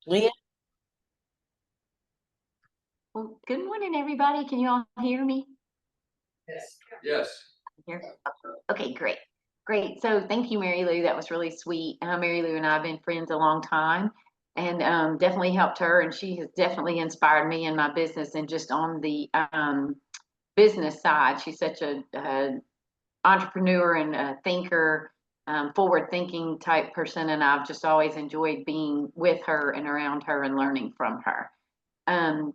Leah, Well, good morning, everybody. Can you all hear me? Yes. Here. Okay, great. Great. So thank you, Mary Lou. That was really sweet. Mary Lou and I have been friends a long time and definitely helped her. And she has definitely inspired me in my business and just on the business side. She's such a entrepreneur and a thinker, forward thinking type person. And I've just always enjoyed being with her and around her and learning from her.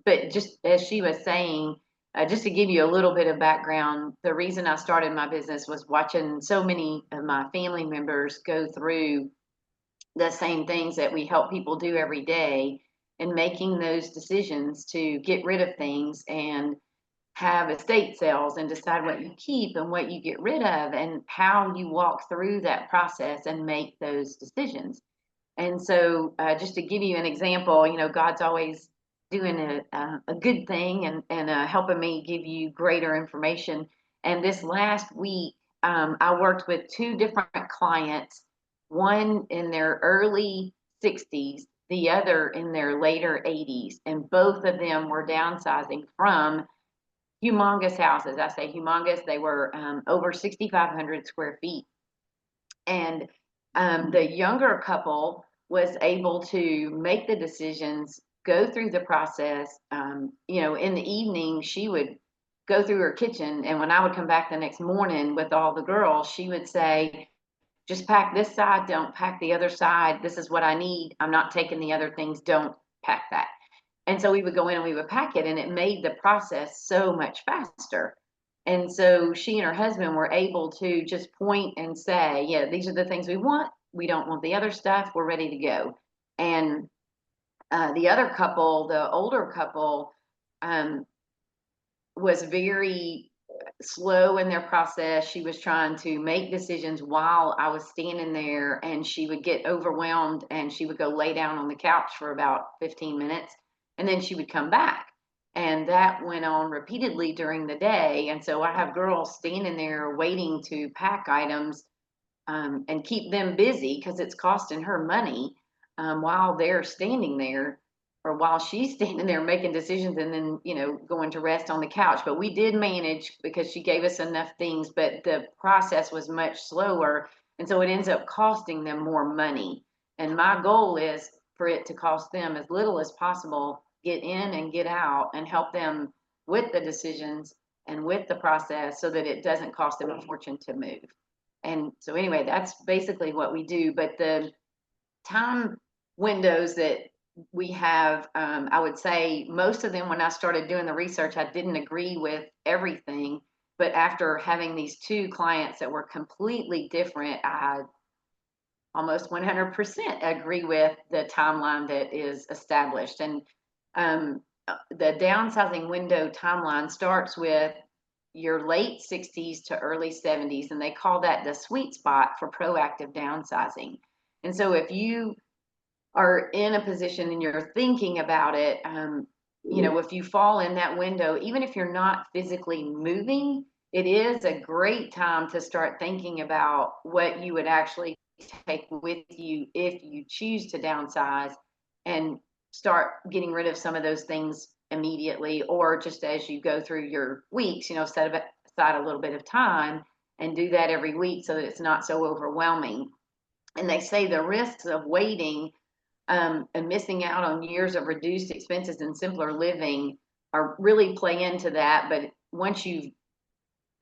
But just as she was saying, just to give you a little bit of background, the reason I started my business was watching so many of my family members go through the same things that we help people do every day and making those decisions to get rid of things and have estate sales and decide what you keep and what you get rid of and how you walk through that process and make those decisions. And so, just to give you an example, God's always doing a good thing and helping me give you greater information. And this last week, I worked with two different clients, one in their early 60s, the other in their later 80s. And both of them were downsizing from humongous houses. I say humongous, they were over 6,500 square feet. And the younger couple was able to make the decisions, go through the process. In the evening, she would go through her kitchen. And when I would come back the next morning with all the girls, she would say, just pack this side, don't pack the other side. This is what I need. I'm not taking the other things. Don't pack that. And so we would go in and we would pack it, and it made the process so much faster. And so she and her husband were able to just point and say, yeah, these are the things we want. We don't want the other stuff. We're ready to go. And the other couple, the older couple, um, was very slow in their process. She was trying to make decisions while I was standing there, and she would get overwhelmed and she would go lay down on the couch for about 15 minutes and then she would come back. And that went on repeatedly during the day. And so I have girls standing there waiting to pack items and keep them busy because it's costing her money while they're standing there or while she's standing there making decisions and then going to rest on the couch. But we did manage because she gave us enough things, but the process was much slower, and so it ends up costing them more money. And my goal is for it to cost them as little as possible, get in and get out and help them with the decisions and with the process so that it doesn't cost them a fortune to move. And so anyway, that's basically what we do. But the time windows that we have, I would say most of them, when I started doing the research, I didn't agree with everything. But after having these two clients that were completely different, I almost 100% agree with the timeline that is established. And um, the downsizing window timeline starts with your late 60s to early 70s, and they call that the sweet spot for proactive downsizing. And so if you are in a position and you're thinking about it, if you fall in that window, even if you're not physically moving, it is a great time to start thinking about what you would actually take with you if you choose to downsize and start getting rid of some of those things immediately, or just as you go through your weeks, set aside a little bit of time and do that every week so that it's not so overwhelming. And they say the risks of waiting and missing out on years of reduced expenses and simpler living are really play into that. But once you've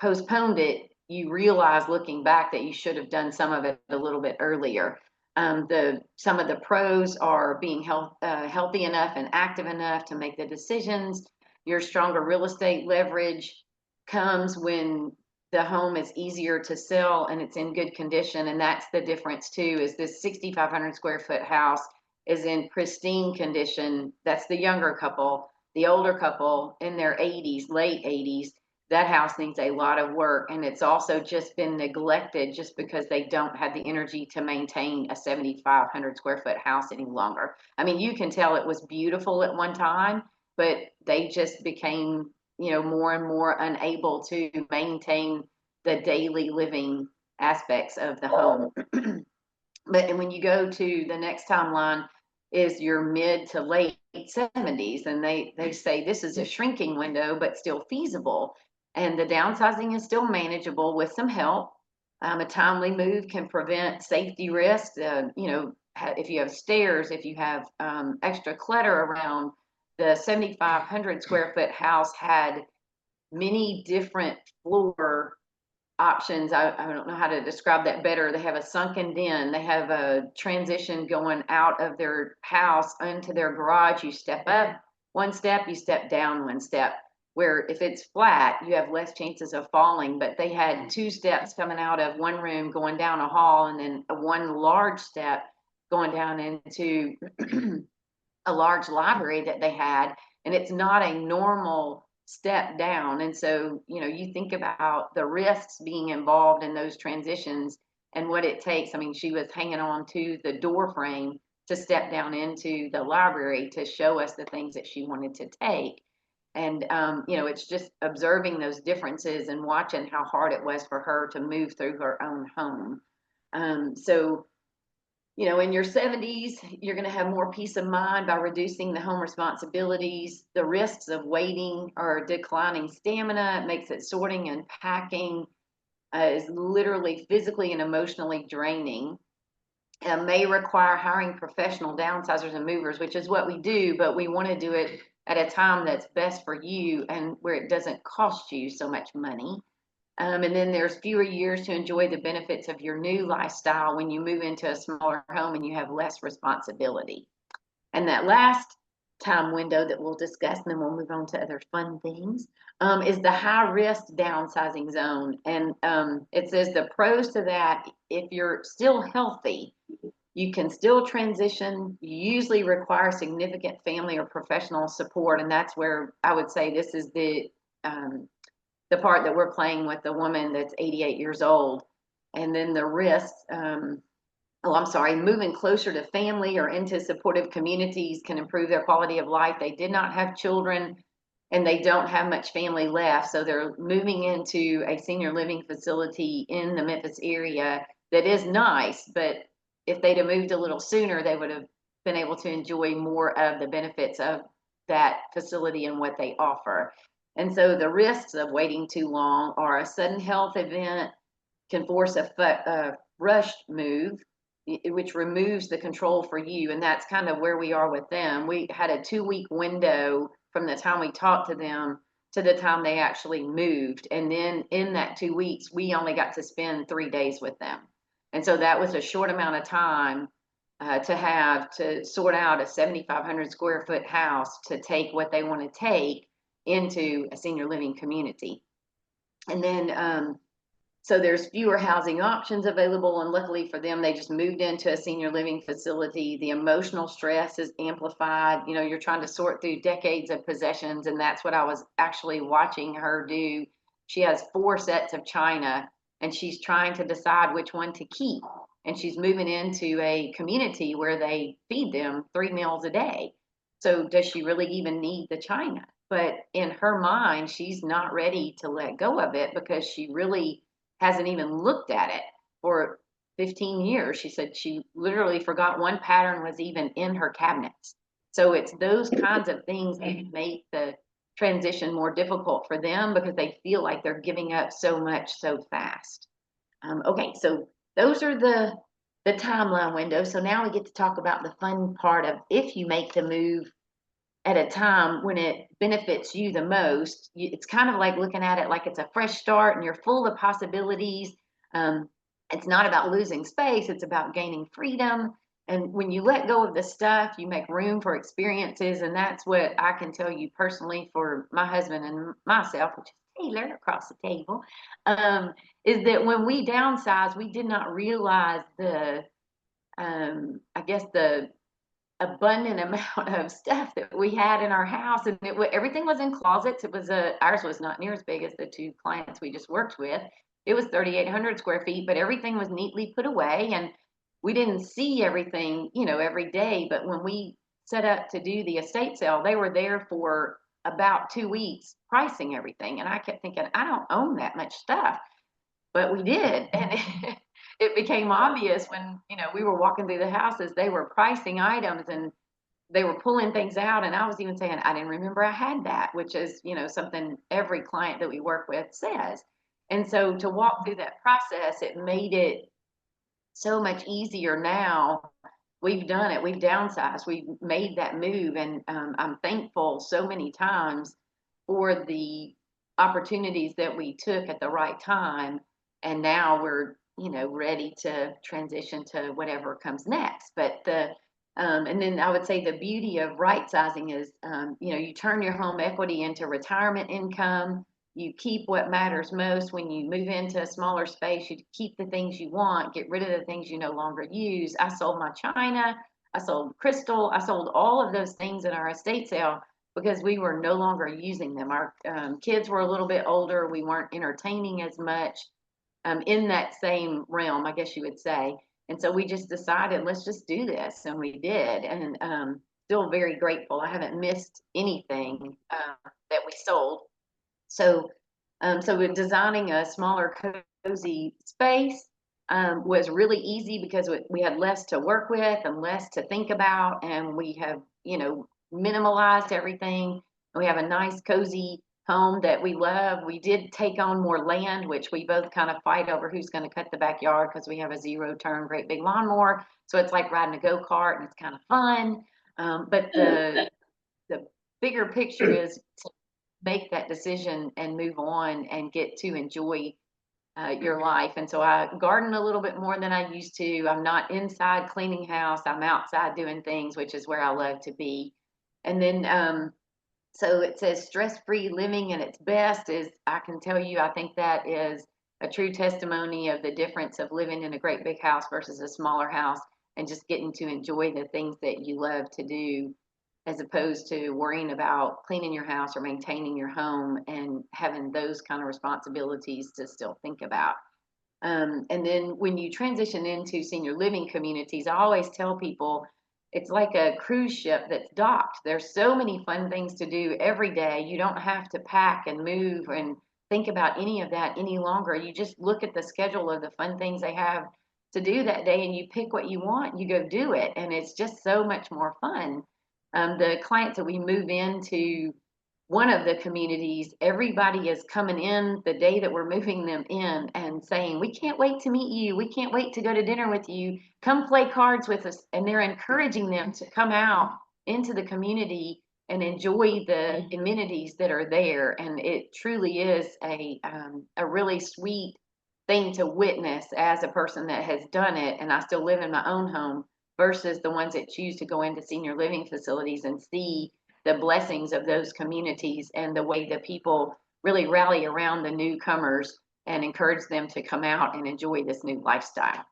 postponed it, you realize looking back that you should have done some of it a little bit earlier. The some of the pros are being healthy enough and active enough to make the decisions. Your stronger real estate leverage comes when the home is easier to sell and it's in good condition, and that's the difference too. Is this 6,500 square foot house is in pristine condition? That's the younger couple. The older couple in their 80s, late 80s, that house needs a lot of work, and it's also just been neglected just because they don't have the energy to maintain a 7,500 square foot house any longer. I mean, you can tell it was beautiful at one time, but they just became more and more unable to maintain the daily living aspects of the home. But when you go to the next timeline, is your mid to late 70s. And they say this is a shrinking window, but still feasible. And the downsizing is still manageable with some help. A timely move can prevent safety risks. If you have stairs, if you have extra clutter around, the 7,500 square foot house had many different floor options. I don't know how to describe that better. They have a sunken den. They have a transition going out of their house into their garage. You step up one step, you step down one step. Where if it's flat, you have less chances of falling. But they had two steps coming out of one room, going down a hall, and then one large step going down into a large library that they had. And it's not a normal step down. And so, you think about the risks being involved in those transitions and what it takes. I mean, she was hanging on to the door frame to step down into the library to show us the things that she wanted to take. And, it's just observing those differences and watching how hard it was for her to move through her own home. So, in your 70s, you're going to have more peace of mind by reducing the home responsibilities. The risks of waiting or declining stamina. It makes it sorting and packing is literally physically and emotionally draining. May require hiring professional downsizers and movers, which is what we do, but we want to do it at a time that's best for you and where it doesn't cost you so much money. And then there's fewer years to enjoy the benefits of your new lifestyle when you move into a smaller home and you have less responsibility. And that last time window that we'll discuss, and then we'll move on to other fun things, is the high risk downsizing zone. And it says the pros to that: if you're still healthy, you can still transition. You usually require significant family or professional support. And that's where I would say this is the part that we're playing with the woman that's 88 years old. And then the risks, moving closer to family or into supportive communities can improve their quality of life. They did not have children and they don't have much family left. So they're moving into a senior living facility in the Memphis area that is nice, but if they'd have moved a little sooner, they would have been able to enjoy more of the benefits of that facility and what they offer. And so the risks of waiting too long are a sudden health event can force a rushed move, which removes the control for you. And that's kind of where we are with them. We had a 2-week window from the time we talked to them to the time they actually moved. And then in that 2 weeks, we only got to spend 3 days with them. And so that was a short amount of time to have to sort out a 7,500 square foot house to take what they want to take into a senior living community. And then so there's fewer housing options available, and luckily for them, they just moved into a senior living facility. The emotional stress is amplified. You're trying to sort through decades of possessions, and that's what I was actually watching her do. She has 4 sets of china, and she's trying to decide which one to keep. And she's moving into a community where they feed them 3 meals a day. So does she really even need the china? But in her mind, she's not ready to let go of it because she really hasn't even looked at it for 15 years. She said she literally forgot one pattern was even in her cabinets. So it's those kinds of things that make the transition more difficult for them because they feel like they're giving up so much so fast. Okay, so those are the timeline window. So now we get to talk about the fun part of if you make the move at a time when it benefits you the most. It's kind of like looking at it like it's a fresh start and you're full of possibilities. It's not about losing space, it's about gaining freedom. And when you let go of the stuff, you make room for experiences. And that's what I can tell you personally for my husband and myself, which is Taylor across the table, is that when we downsized, we did not realize the abundant amount of stuff that we had in our house. And everything was in closets. Ours was not near as big as the 2 clients we just worked with. It was 3,800 square feet, but everything was neatly put away. And we didn't see everything, every day. But when we set up to do the estate sale, they were there for about 2 weeks pricing everything. And I kept thinking, I don't own that much stuff. But we did. And it became obvious when, we were walking through the houses, they were pricing items and they were pulling things out, and I was even saying, I didn't remember I had that, which is, something every client that we work with says. And so to walk through that process, it made it so much easier now. We've done it. We've downsized. We've made that move, and I'm thankful so many times for the opportunities that we took at the right time. And now we're, ready to transition to whatever comes next. But and then I would say the beauty of right sizing is, you turn your home equity into retirement income. You keep what matters most. When you move into a smaller space, you keep the things you want, get rid of the things you no longer use. I sold my china, I sold crystal, I sold all of those things in our estate sale because we were no longer using them. Our kids were a little bit older, we weren't entertaining as much in that same realm, I guess you would say. And so we just decided, let's just do this, and we did. And still very grateful. I haven't missed anything that we sold. So, so with designing a smaller, cozy space was really easy because we had less to work with and less to think about, and we have, minimalized everything. We have a nice, cozy home that we love. We did take on more land, which we both kind of fight over who's going to cut the backyard because we have a zero-turn, great big lawnmower. So it's like riding a go-kart, and it's kind of fun. But the bigger picture is make that decision and move on and get to enjoy your life. And so I garden a little bit more than I used to. I'm not inside cleaning house. I'm outside doing things, which is where I love to be. And then, so it says stress-free living at its best is, I can tell you, I think that is a true testimony of the difference of living in a great big house versus a smaller house, and just getting to enjoy the things that you love to do, as opposed to worrying about cleaning your house or maintaining your home and having those kind of responsibilities to still think about. And then when you transition into senior living communities, I always tell people it's like a cruise ship that's docked. There's so many fun things to do every day. You don't have to pack and move and think about any of that any longer. You just look at the schedule of the fun things they have to do that day, and you pick what you want, you go do it. And it's just so much more fun. The clients that we move into one of the communities, everybody is coming in the day that we're moving them in and saying, we can't wait to meet you. We can't wait to go to dinner with you. Come play cards with us. And they're encouraging them to come out into the community and enjoy the amenities that are there. And it truly is a really sweet thing to witness as a person that has done it. And I still live in my own home versus the ones that choose to go into senior living facilities and see the blessings of those communities and the way that people really rally around the newcomers and encourage them to come out and enjoy this new lifestyle.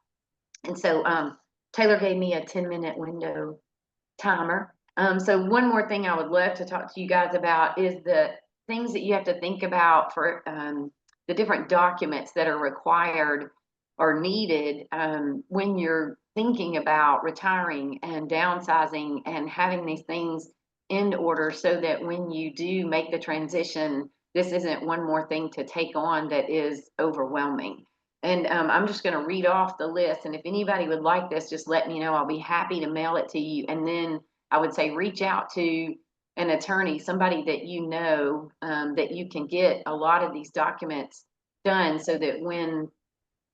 And so Taylor gave me a 10-minute window timer. So one more thing I would love to talk to you guys about is the things that you have to think about for the different documents that are required or needed when you're thinking about retiring and downsizing, and having these things in order so that when you do make the transition, this isn't one more thing to take on that is overwhelming. And I'm just going to read off the list. And if anybody would like this, just let me know. I'll be happy to mail it to you. And then I would say reach out to an attorney, somebody that you know, that you can get a lot of these documents done so that when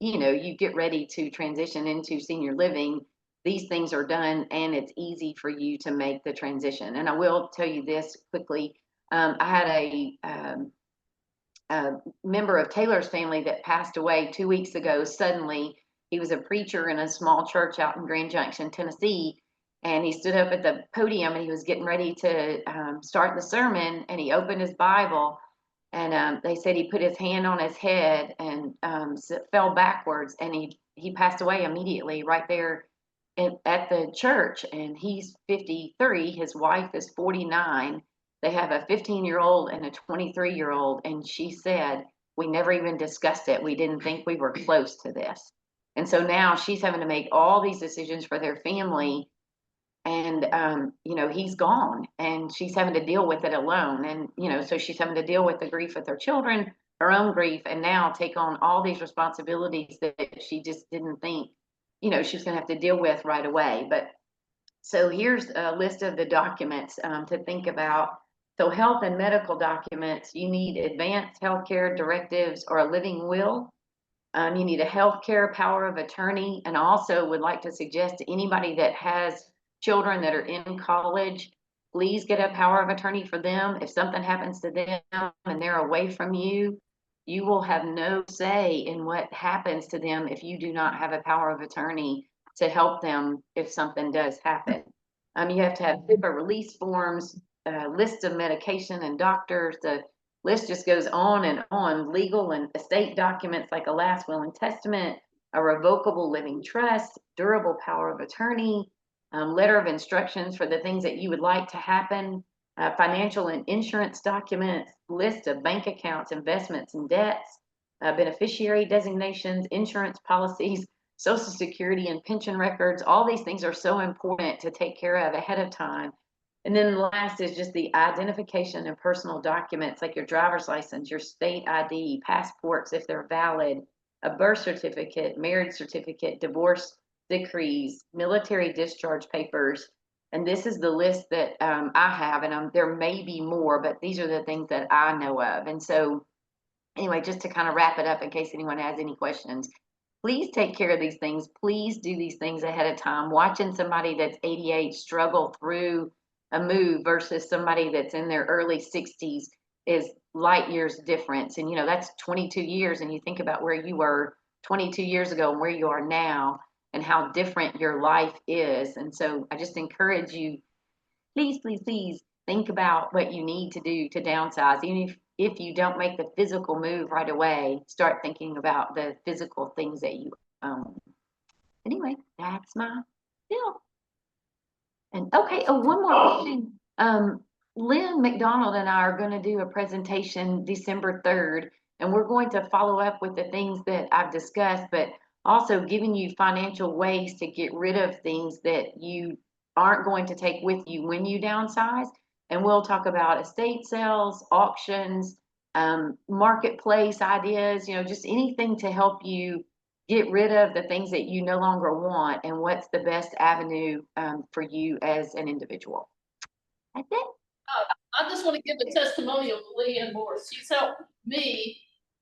you get ready to transition into senior living, these things are done and it's easy for you to make the transition. And I will tell you this quickly. I had a member of Taylor's family that passed away 2 weeks ago. Suddenly, he was a preacher in a small church out in Grand Junction, Tennessee. And he stood up at the podium and he was getting ready to start the sermon, and he opened his Bible. And they said he put his hand on his head and fell backwards, and he passed away immediately right there at the church. And he's 53. His wife is 49. They have a 15-year-old and a 23-year-old. And she said, we never even discussed it. We didn't think we were close to this. And so now she's having to make all these decisions for their family. And, he's gone, and she's having to deal with it alone. And, so she's having to deal with the grief with her children, her own grief, and now take on all these responsibilities that she just didn't think, she was going to have to deal with right away. But So here's a list of the documents to think about. So health and medical documents, you need advanced healthcare directives or a living will. You need a healthcare power of attorney, and also would like to suggest to anybody that has children that are in college, please get a power of attorney for them. If something happens to them and they're away from you, you will have no say in what happens to them if you do not have a power of attorney to help them if something does happen. You have to have HIPAA release forms, lists of medication and doctors. The list just goes on and on. Legal and estate documents like a last will and testament, a revocable living trust, durable power of attorney, letter of instructions for the things that you would like to happen, financial and insurance documents, list of bank accounts, investments, and debts, beneficiary designations, insurance policies, Social Security and pension records. All these things are so important to take care of ahead of time. And then last is just the identification and personal documents like your driver's license, your state ID, passports if they're valid, a birth certificate, marriage certificate, divorce decrees, military discharge papers. And this is the list that I have, and there may be more, but these are the things that I know of. And so anyway, just to kind of wrap it up in case anyone has any questions, please take care of these things. Please do these things ahead of time. Watching somebody that's 88 struggle through a move versus somebody that's in their early 60s is light years difference. And, that's 22 years. And you think about where you were 22 years ago and where you are now and how different your life is. And so I just encourage you, please, please, please think about what you need to do to downsize. Even if you don't make the physical move right away, start thinking about the physical things that you own. Anyway, that's my deal. And okay, one more thing. Lynn McDonald and I are going to do a presentation December 3rd, and we're going to follow up with the things that I've discussed, but also giving you financial ways to get rid of things that you aren't going to take with you when you downsize. And we'll talk about estate sales, auctions, marketplace ideas, just anything to help you get rid of the things that you no longer want and what's the best avenue for you as an individual. That's it. I just want to give a testimonial to Leah Anne Morse. She's helped me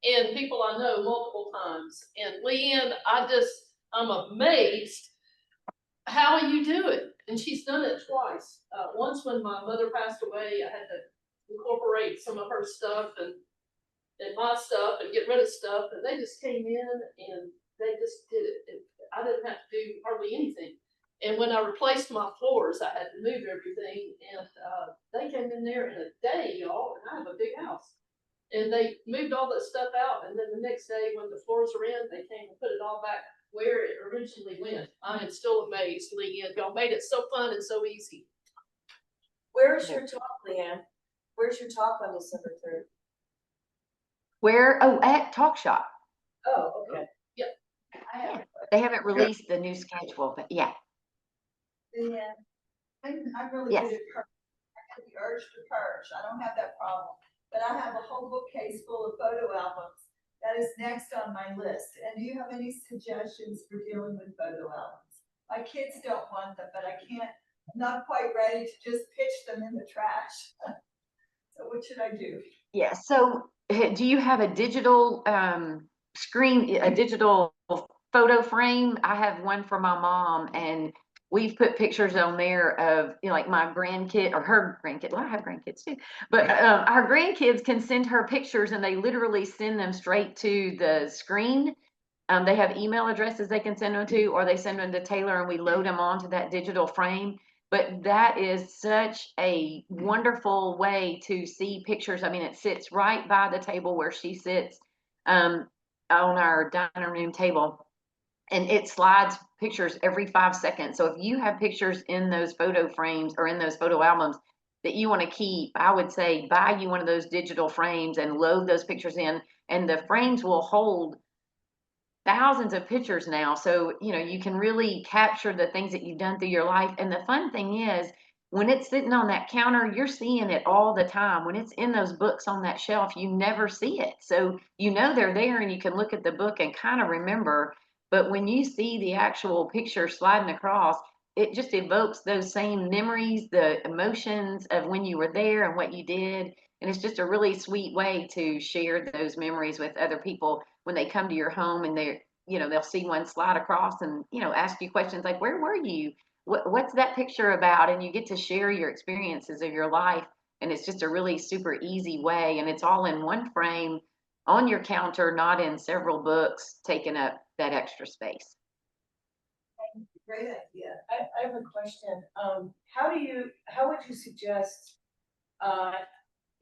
and people I know multiple times. And Leah Anne, I'm amazed how you do it. And she's done it twice. Once when my mother passed away, I had to incorporate some of her stuff and my stuff and get rid of stuff. And they just came in and they just did it. I didn't have to do hardly anything. And when I replaced my floors, I had to move everything. And they came in there in a day, y'all, and I have a big house. And they moved all that stuff out. And then the next day when the floors were in, they came and put it all back where it originally went. I am still amazed, Leah. Y'all made it so fun and so easy. Where's your talk, Leanne? Where's your talk on December 3rd? Where? Oh, at Talk Shop. Oh, okay. Yep. They haven't released the new schedule, but yeah. Yeah, I'm really Yes. good at purge. I have the urge to purge. I don't have that problem. But I have a whole bookcase full of photo albums. That is next on my list. And do you have any suggestions for dealing with photo albums? My kids don't want them, but I can't, I'm not quite ready to just pitch them in the trash. So what should I do? Yeah. So do you have a digital screen, a digital photo frame? I have one for my mom, and we've put pictures on there of, like my grandkid or her grandkid. Well, I have grandkids too, but our grandkids can send her pictures and they literally send them straight to the screen. They have email addresses they can send them to, or they send them to Taylor and we load them onto that digital frame. But that is such a wonderful way to see pictures. I mean, it sits right by the table where she sits on our dining room table, and it slides pictures every 5 seconds. So if you have pictures in those photo frames or in those photo albums that you want to keep, I would say buy you one of those digital frames and load those pictures in, and the frames will hold thousands of pictures now. So, you can really capture the things that you've done through your life. And the fun thing is, when it's sitting on that counter, you're seeing it all the time. When it's in those books on that shelf, you never see it. So, they're there and you can look at the book and kind of remember. But when you see the actual picture sliding across, it just evokes those same memories, the emotions of when you were there and what you did. And it's just a really sweet way to share those memories with other people when they come to your home and they're, they'll see one slide across and, ask you questions like, where were you? What's that picture about? And you get to share your experiences of your life. And it's just a really super easy way. And it's all in one frame on your counter, not in several books taking up that extra space. Great idea. I have a question. How would you suggest,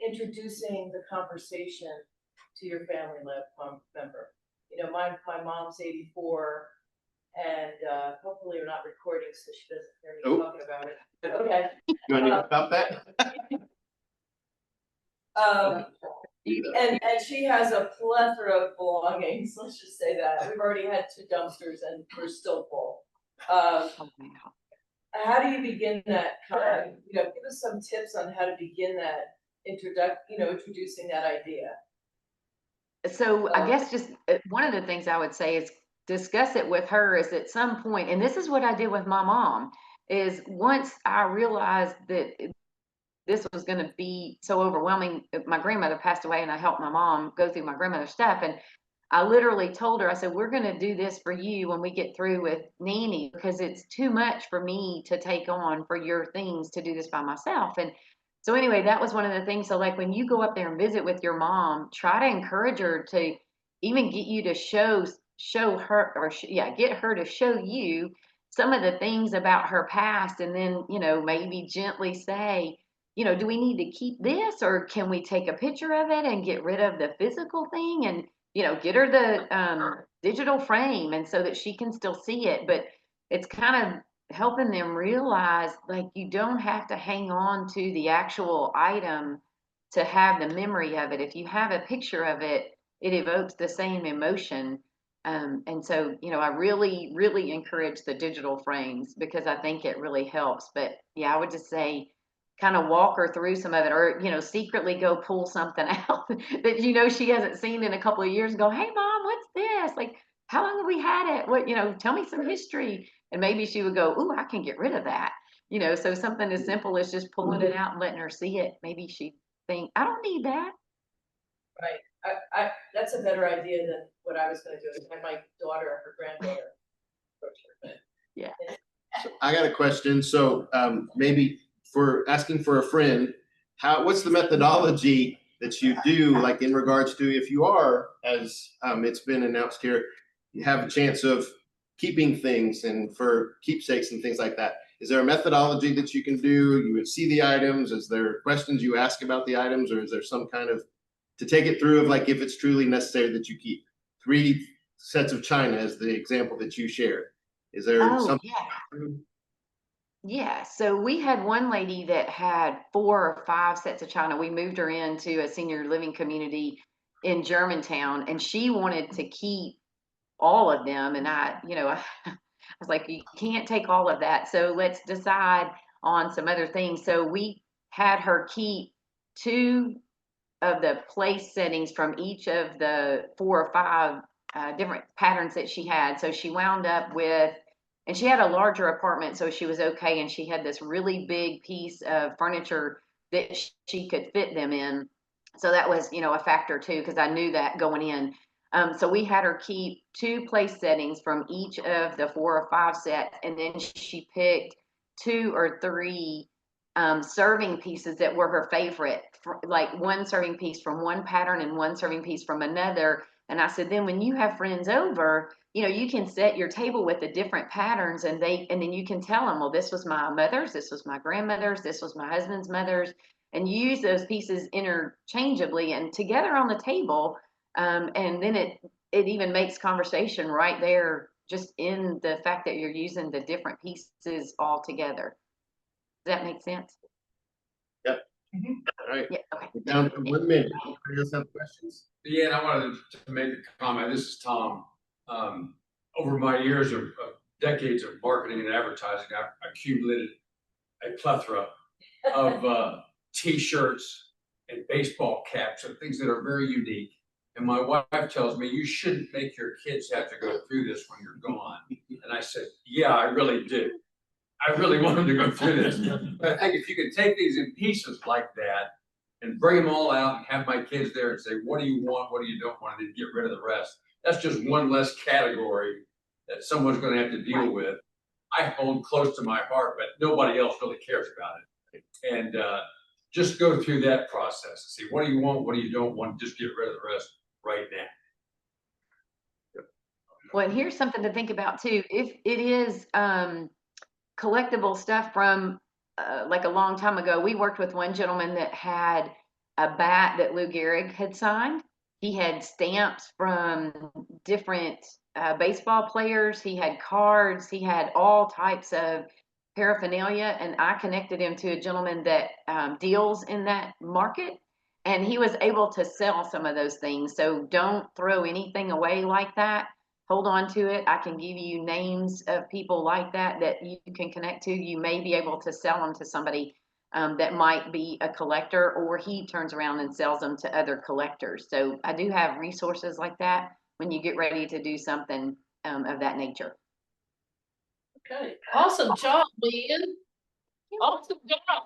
introducing the conversation to your family member? My mom's 84 and, hopefully we're not recording so she doesn't hear me talking about it. Okay. You want to know about that? And she has a plethora of belongings, let's just say that. We've already had 2 dumpsters and we're still full. Oh, wow. How do you begin that give us some tips on how to begin that introducing that idea. So I guess just one of the things I would say is discuss it with her is at some point, and this is what I did with my mom, is once I realized that this was going to be so overwhelming, my grandmother passed away and I helped my mom go through my grandmother's stuff. And I literally told her, I said, we're going to do this for you when we get through with Nanny, because it's too much for me to take on for your things to do this by myself. And so anyway, that was one of the things. So like when you go up there and visit with your mom, try to encourage her to even get you to show her, or get her to show you some of the things about her past. And then, maybe gently say, do we need to keep this, or can we take a picture of it and get rid of the physical thing? And get her the digital frame, and so that she can still see it. But it's kind of helping them realize, like, you don't have to hang on to the actual item to have the memory of it. If you have a picture of it, it evokes the same emotion. And so, I really, really encourage the digital frames because I think it really helps. But yeah, I would just say, kind of walk her through some of it, or secretly go pull something out that she hasn't seen in a couple of years and go, hey mom, what's this, like, how long have we had it, what, tell me some history. And maybe she would go, ooh, I can get rid of that. So something as simple as just pulling it out and letting her see it, maybe she'd think, I don't need that. Right. I that's a better idea than what I was going to do, is have my daughter or her granddaughter approach her. Yeah. So I got a question. So maybe for asking for a friend, what's the methodology that you do, like in regards to if you are, as it's been announced here, you have a chance of keeping things and for keepsakes and things like that. Is there a methodology that you can do? You would see the items. Is there questions you ask about the items, or is there some kind of to take it through of like if it's truly necessary that you keep 3 sets of china as the example that you shared? Is there something? Yeah. Yeah, so we had one lady that had 4 or 5 sets of china. We moved her into a senior living community in Germantown, and she wanted to keep all of them. And I was like, you can't take all of that. So let's decide on some other things. So we had her keep 2 of the place settings from each of the 4 or 5 different patterns that she had. So she wound up with, and she had a larger apartment, so she was okay. And she had this really big piece of furniture that she could fit them in. So that was, a factor too, because I knew that going in. So we had her keep 2 place settings from each of the 4 or 5 sets, and then she picked 2 or 3 serving pieces that were her favorite, like 1 serving piece from one pattern and 1 serving piece from another. And I said, then when you have friends over, you can set your table with the different patterns, and then you can tell them, well, this was my mother's, this was my grandmother's, this was my husband's mother's, and use those pieces interchangeably and together on the table. And then it even makes conversation right there, just in the fact that you're using the different pieces all together. Does that make sense? Yep. Mm-hmm. All right. Yeah. Okay. Down to 1 minute. Anybody else have questions? Yeah, and I wanted to make a comment. This is Tom. Over my years of decades of marketing and advertising, I've accumulated a plethora of T-shirts and baseball caps and things that are very unique. And my wife tells me, you shouldn't make your kids have to go through this when you're gone. And I said, yeah, I really do. I really want them to go through this. But I think if you could take these in pieces like that and bring them all out and have my kids there and say, what do you want? What do you don't want? And then get rid of the rest. That's just one less category that someone's gonna have to deal with. I hold close to my heart, but nobody else really cares about it. And just go through that process. See, what do you want? What do you don't want? Just get rid of the rest right now. Well, and here's something to think about too. If it is collectible stuff from like a long time ago, we worked with one gentleman that had a bat that Lou Gehrig had signed. He had stamps from different baseball players. He had cards. He had all types of paraphernalia, and I connected him to a gentleman that deals in that market, and he was able to sell some of those things. So don't throw anything away like that. Hold on to it. I can give you names of people like that that you can connect to. You may be able to sell them to somebody that might be a collector, or he turns around and sells them to other collectors. So I do have resources like that when you get ready to do something of that nature. Okay, awesome job, Leah. Awesome job.